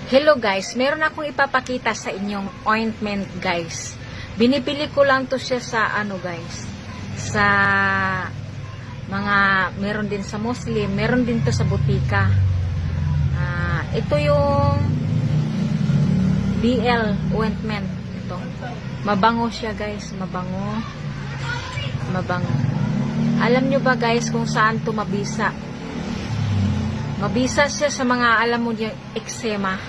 Hello guys, meron akong ipapakita sa inyong ointment guys. Binibili ko lang to siya sa guys, sa mga, meron din sa Muslim, meron din to sa butika. Ito yung BL ointment. Ito. Mabango siya guys, mabango. Alam nyo ba guys kung saan to mabisa? Mabisa siya sa mga, alam mo yung eczema.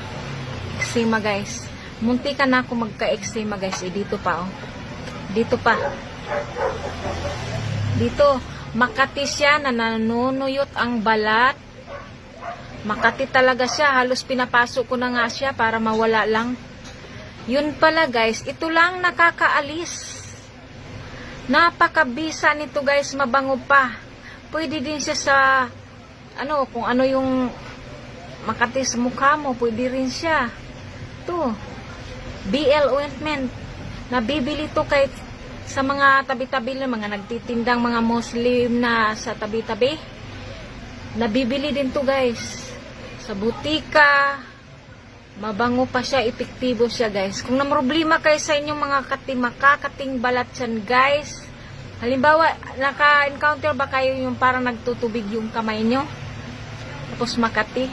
Eczema guys. Munti ka na ako magka-eczema guys. Dito pa oh. Dito pa. Dito. Makati siya na nanunuyot ang balat. Makati talaga siya. Halos pinapasok ko na nga siya para mawala lang. Yun pala guys. Ito lang nakakaalis. Napakabisa nito guys. Mabango pa. Pwede din siya sa kung ano yung makati sa mukha mo, pwede rin siya. Ito, BL ointment. Nabibili to kahit sa mga tabi-tabi ng mga nagtitindang mga Muslim na sa tabi-tabi. Nabibili din to guys. Sa butika. Mabango pa siya, epektibo siya guys. Kung namroblema kayo sa inyong mga makakating balat yan guys. Halimbawa, naka-encounter ba kayo yung parang nagtutubig yung kamay nyo? Tapos makati,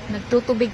nagtutubig